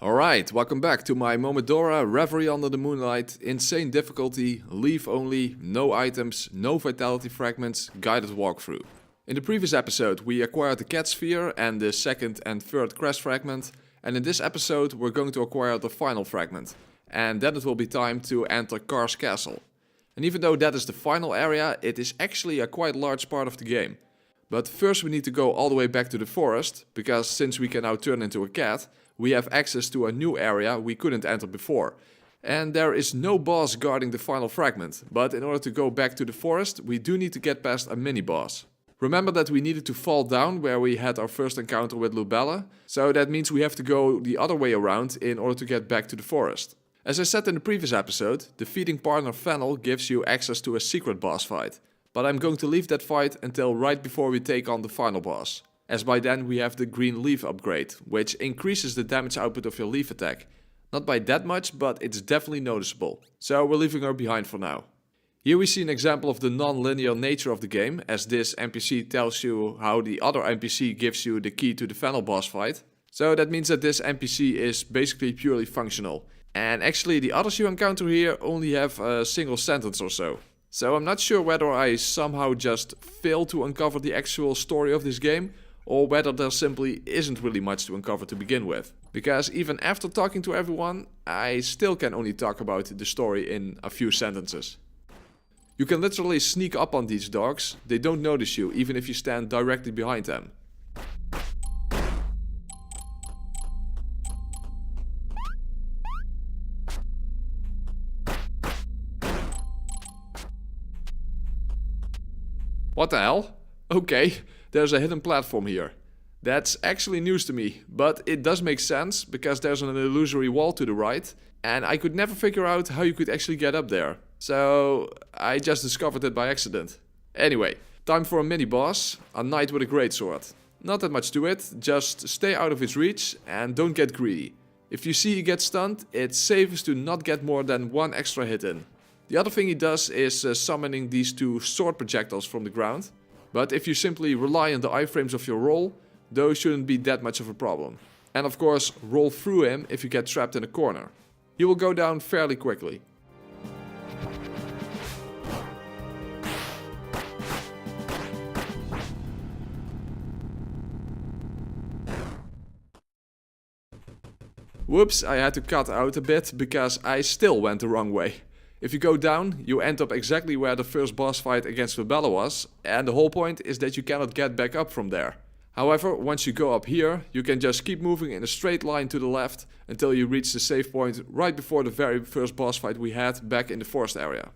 Alright, welcome back to my Momodora Reverie under the Moonlight, insane difficulty, leave only, no items, no vitality fragments, guided walkthrough. In the previous episode we acquired the cat sphere and the second and third crest fragment, and in this episode we're going to acquire the final fragment, and then it will be time to enter Car's castle. And even though that is the final area, it is actually a quite large part of the game. But first we need to go all the way back to the forest, because since we can now turn into a cat, we have access to a new area we couldn't enter before. And there is no boss guarding the final fragment, but in order to go back to the forest, we do need to get past a mini-boss. Remember that we needed to fall down where we had our first encounter with Lubella, so that means we have to go the other way around in order to get back to the forest. As I said in the previous episode, defeating partner Fennel gives you access to a secret boss fight, but I'm going to leave that fight until right before we take on the final boss. As by then we have the green leaf upgrade, which increases the damage output of your leaf attack. Not by that much, but it's definitely noticeable. So we're leaving her behind for now. Here we see an example of the non-linear nature of the game, as this NPC tells you how the other NPC gives you the key to the final boss fight. So that means that this NPC is basically purely functional. And actually the others you encounter here only have a single sentence or so. So I'm not sure whether I somehow just failed to uncover the actual story of this game, or whether there simply isn't really much to uncover to begin with. Because even after talking to everyone, I still can only talk about the story in a few sentences. You can literally sneak up on these dogs, they don't notice you even if you stand directly behind them. What the hell? Okay. There's a hidden platform here. That's actually news to me, but it does make sense because there's an illusory wall to the right, and I could never figure out how you could actually get up there. So I just discovered it by accident. Anyway, time for a mini boss, a knight with a greatsword. Not that much to it, just stay out of his reach and don't get greedy. If you see he gets stunned, it's safest to not get more than one extra hit in. The other thing he does is summoning these two sword projectiles from the ground. But if you simply rely on the iframes of your roll, those shouldn't be that much of a problem. And of course, roll through him if you get trapped in a corner. He will go down fairly quickly. Whoops, I had to cut out a bit because I still went the wrong way. If you go down, you end up exactly where the first boss fight against Lubella was, and the whole point is that you cannot get back up from there. However, once you go up here, you can just keep moving in a straight line to the left until you reach the save point right before the very first boss fight we had back in the forest area.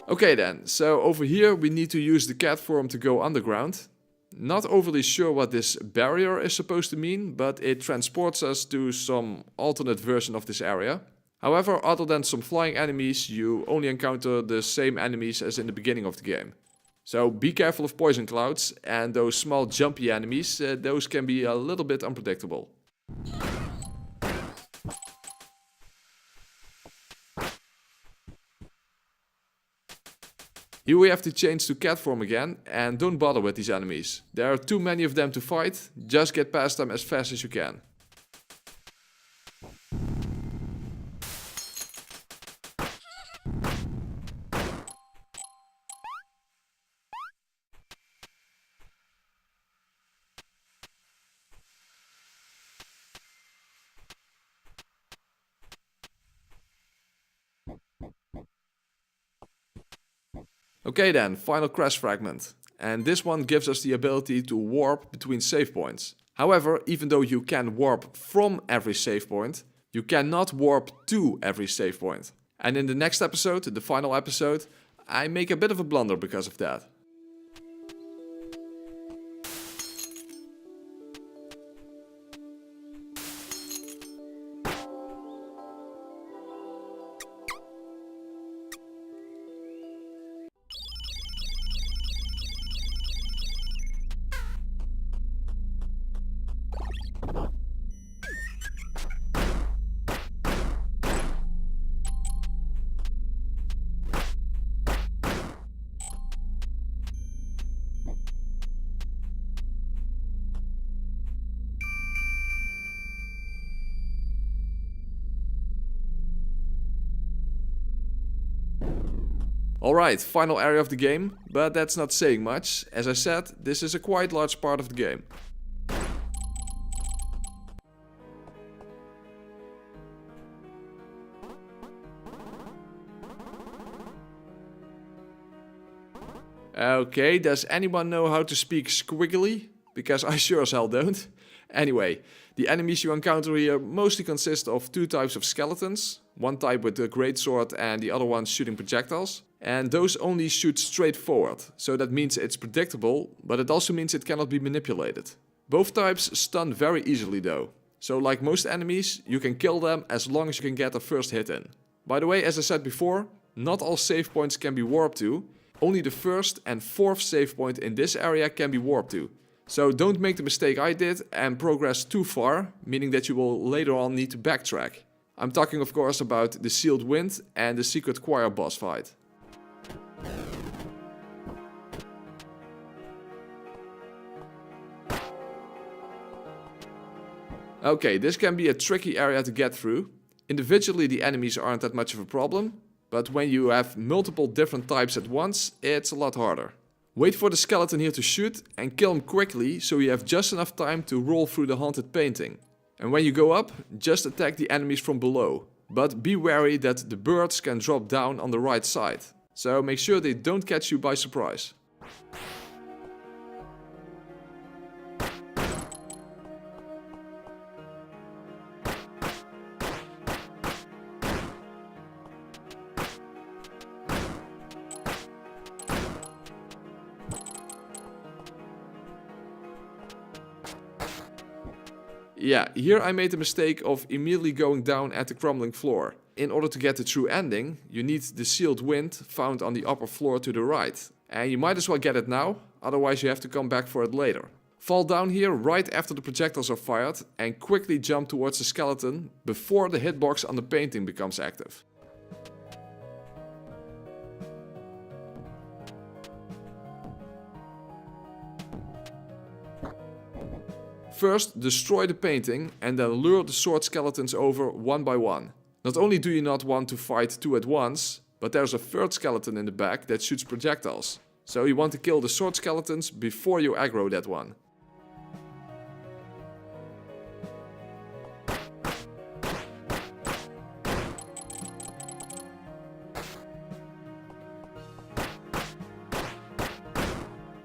Okay then, so over here we need to use the cat form to go underground. Not overly sure what this barrier is supposed to mean, but it transports us to some alternate version of this area. However, other than some flying enemies, you only encounter the same enemies as in the beginning of the game. So be careful of poison clouds, and those small jumpy enemies, those can be a little bit unpredictable. Here we have to change to cat form again, and don't bother with these enemies. There are too many of them to fight, just get past them as fast as you can. Okay then, final crest fragment. And this one gives us the ability to warp between save points. However, even though you can warp from every save point, you cannot warp to every save point. And in the next episode, the final episode, I make a bit of a blunder because of that. Alright, final area of the game, but that's not saying much. As I said, this is a quite large part of the game. Okay, does anyone know how to speak squiggly? Because I sure as hell don't. Anyway, the enemies you encounter here mostly consist of two types of skeletons. One type with the greatsword and the other one shooting projectiles. And those only shoot straight forward, so that means it's predictable, but it also means it cannot be manipulated. Both types stun very easily though. So like most enemies, you can kill them as long as you can get a first hit in. By the way, as I said before, not all save points can be warped to. Only the first and fourth save point in this area can be warped to. So don't make the mistake I did and progress too far, meaning that you will later on need to backtrack. I'm talking of course about the Sealed Wind and the Secret Choir boss fight. Okay, this can be a tricky area to get through. Individually the enemies aren't that much of a problem, but when you have multiple different types at once, it's a lot harder. Wait for the skeleton here to shoot and kill him quickly so you have just enough time to roll through the haunted painting. And when you go up, just attack the enemies from below. But be wary that the birds can drop down on the right side. So make sure they don't catch you by surprise. Yeah, here I made the mistake of immediately going down at the crumbling floor. In order to get the true ending, you need the Sealed Wind found on the upper floor to the right. And you might as well get it now, otherwise you have to come back for it later. Fall down here right after the projectiles are fired and quickly jump towards the skeleton before the hitbox on the painting becomes active. First, destroy the painting and then lure the sword skeletons over one by one. Not only do you not want to fight two at once, but there's a third skeleton in the back that shoots projectiles. So you want to kill the sword skeletons before you aggro that one.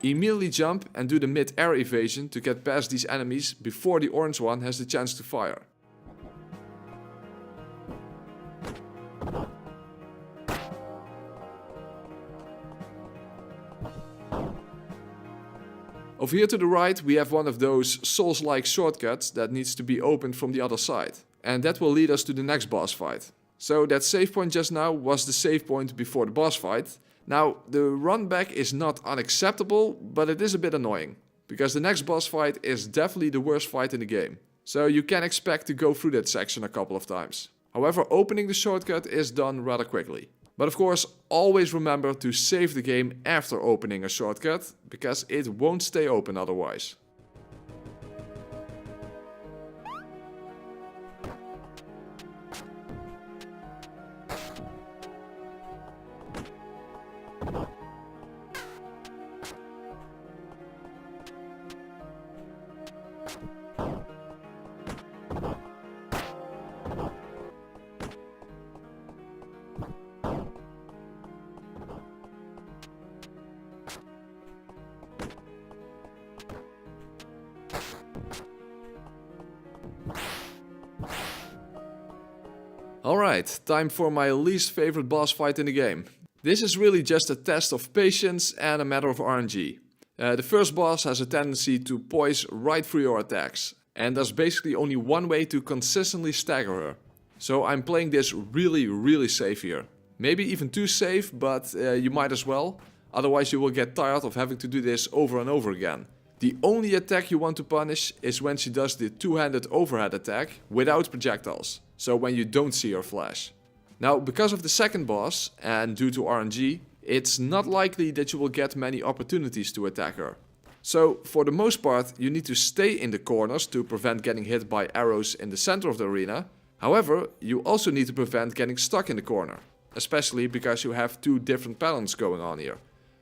Immediately jump and do the mid-air evasion to get past these enemies before the orange one has the chance to fire. Over here to the right we have one of those Souls-like shortcuts that needs to be opened from the other side. And that will lead us to the next boss fight. So that save point just now was the save point before the boss fight. Now, the run back is not unacceptable, but it is a bit annoying, because the next boss fight is definitely the worst fight in the game. So you can expect to go through that section a couple of times. However, opening the shortcut is done rather quickly. But of course, always remember to save the game after opening a shortcut, because it won't stay open otherwise. Alright, time for my least favorite boss fight in the game. This is really just a test of patience and a matter of RNG. The first boss has a tendency to poise right through your attacks, and there's basically only one way to consistently stagger her. So I'm playing this really safe here. Maybe even too safe, but you might as well. Otherwise you will get tired of having to do this over and over again. The only attack you want to punish is when she does the two-handed overhead attack without projectiles, so when you don't see her flash. Now, because of the second boss, and due to RNG, it's not likely that you will get many opportunities to attack her. So, for the most part, you need to stay in the corners to prevent getting hit by arrows in the center of the arena. However, you also need to prevent getting stuck in the corner, especially because you have two different patterns going on here.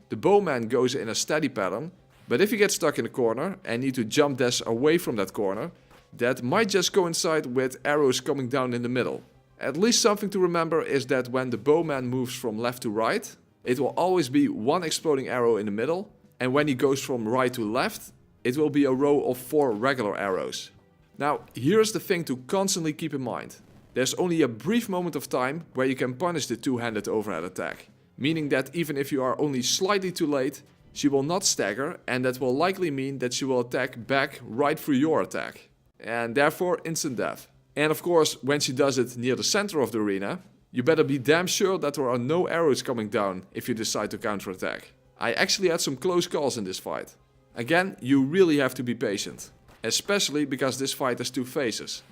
The bowman goes in a steady pattern, but if you get stuck in a corner and need to jump dash away from that corner, that might just coincide with arrows coming down in the middle. At least something to remember is that when the bowman moves from left to right, it will always be one exploding arrow in the middle, and when he goes from right to left, it will be a row of 4 regular arrows. Now, here's the thing to constantly keep in mind. There's only a brief moment of time where you can punish the two-handed overhead attack, meaning that even if you are only slightly too late, she will not stagger, and that will likely mean that she will attack back right through your attack, and therefore instant death. And of course, when she does it near the center of the arena, you better be damn sure that there are no arrows coming down if you decide to counterattack. I actually had some close calls in this fight. Again, you really have to be patient, especially because this fight has 2 phases.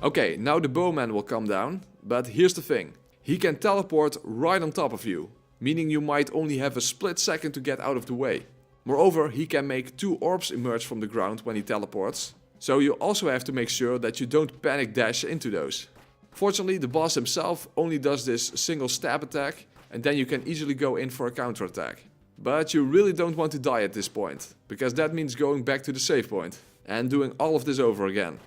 Okay, now the bowman will come down, but here's the thing. He can teleport right on top of you, meaning you might only have a split second to get out of the way. Moreover, he can make 2 orbs emerge from the ground when he teleports, so you also have to make sure that you don't panic dash into those. Fortunately, the boss himself only does this single stab attack, and then you can easily go in for a counterattack. But you really don't want to die at this point, because that means going back to the save point and doing all of this over again.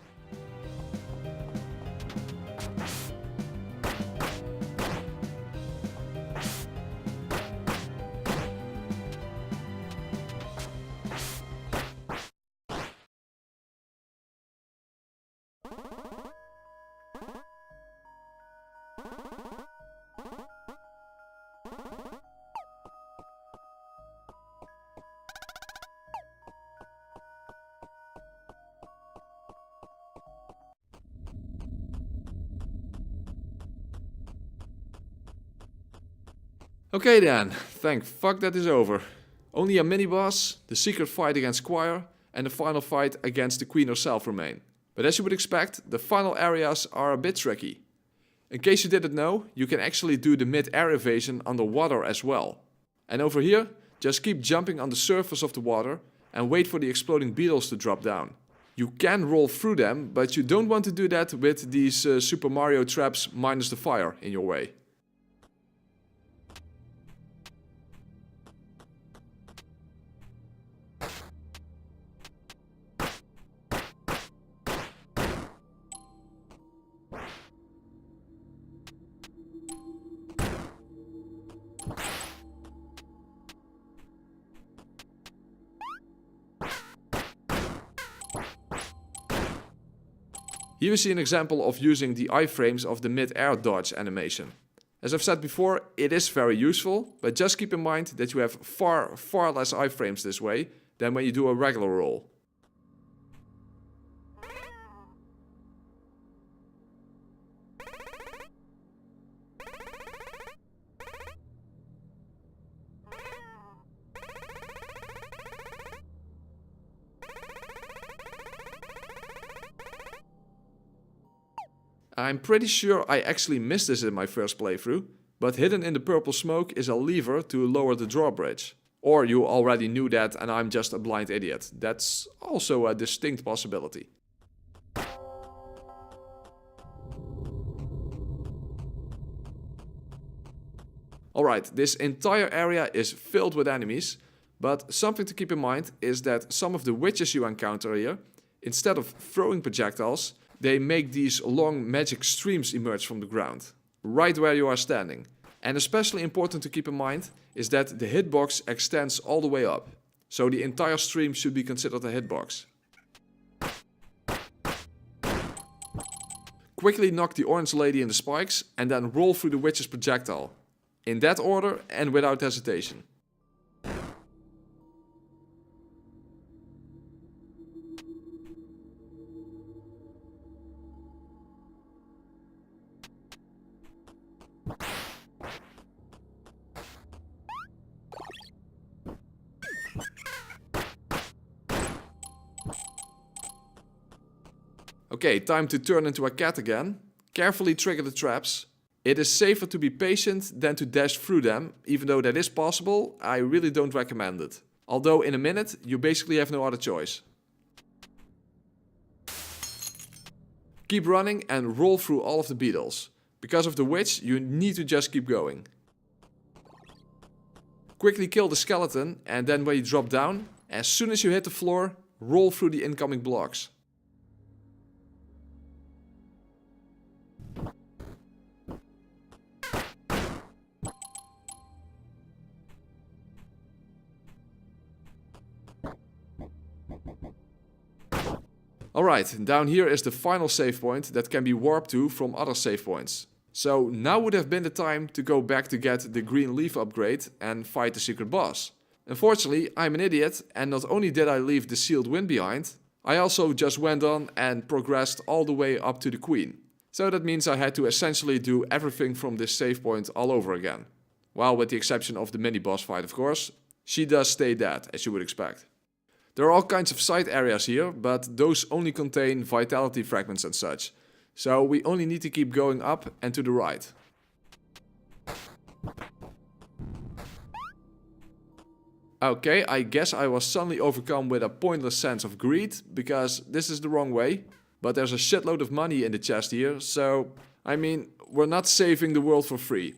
Okay then, thank fuck that is over. Only a mini-boss, the secret fight against Squire, and the final fight against the Queen herself remain. But as you would expect, the final areas are a bit tricky. In case you didn't know, you can actually do the mid-air evasion underwater as well. And over here, just keep jumping on the surface of the water and wait for the exploding beetles to drop down. You can roll through them, but you don't want to do that with these Super Mario traps minus the fire in your way. Here we see an example of using the iframes of the mid-air dodge animation. As I've said before, it is very useful, but just keep in mind that you have far less iframes this way than when you do a regular roll. I'm pretty sure I actually missed this in my first playthrough, but hidden in the purple smoke is a lever to lower the drawbridge. Or you already knew that and I'm just a blind idiot. That's also a distinct possibility. Alright, this entire area is filled with enemies, but something to keep in mind is that some of the witches you encounter here, instead of throwing projectiles, they make these long magic streams emerge from the ground, right where you are standing. And especially important to keep in mind is that the hitbox extends all the way up. So the entire stream should be considered a hitbox. Quickly knock the orange lady in the spikes and then roll through the witch's projectile. In that order and without hesitation. Okay, time to turn into a cat again. Carefully trigger the traps. It is safer to be patient than to dash through them, even though that is possible, I really don't recommend it. Although in a minute, you basically have no other choice. Keep running and roll through all of the beetles. Because of the witch, you need to just keep going. Quickly kill the skeleton and then when you drop down, as soon as you hit the floor, roll through the incoming blocks. Alright, down here is the final save point that can be warped to from other save points. So now would have been the time to go back to get the green leaf upgrade and fight the secret boss. Unfortunately, I'm an idiot and not only did I leave the sealed wind behind, I also just went on and progressed all the way up to the queen. So that means I had to essentially do everything from this save point all over again. Well, with the exception of the mini boss fight of course. She does stay dead, as you would expect. There are all kinds of side areas here, but those only contain vitality fragments and such. So we only need to keep going up and to the right. Okay, I guess I was suddenly overcome with a pointless sense of greed, because this is the wrong way. But there's a shitload of money in the chest here, so... I mean, we're not saving the world for free.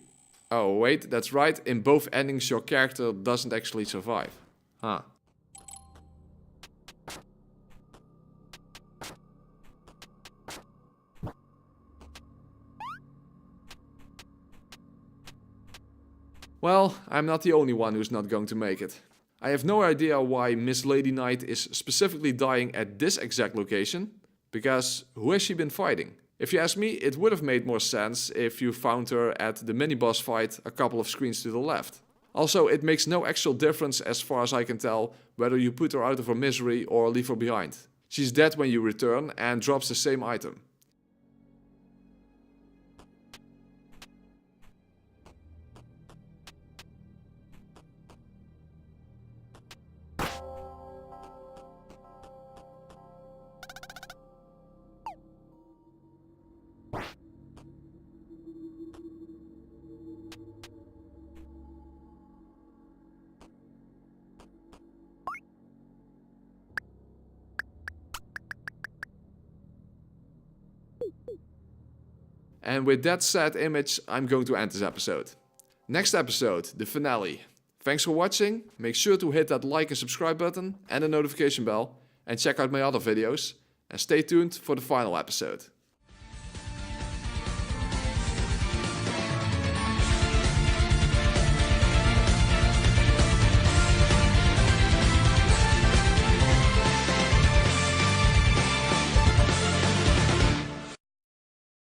Oh wait, that's right, in both endings your character doesn't actually survive. Huh. Well, I'm not the only one who's not going to make it. I have no idea why Miss Lady Knight is specifically dying at this exact location, because who has she been fighting? If you ask me, it would have made more sense if you found her at the mini-boss fight a couple of screens to the left. Also, it makes no actual difference as far as I can tell whether you put her out of her misery or leave her behind. She's dead when you return and drops the same item. And with that sad image, I'm going to end this episode. Next episode, the finale. Thanks for watching. Make sure to hit that like and subscribe button and the notification bell. And check out my other videos. And stay tuned for the final episode.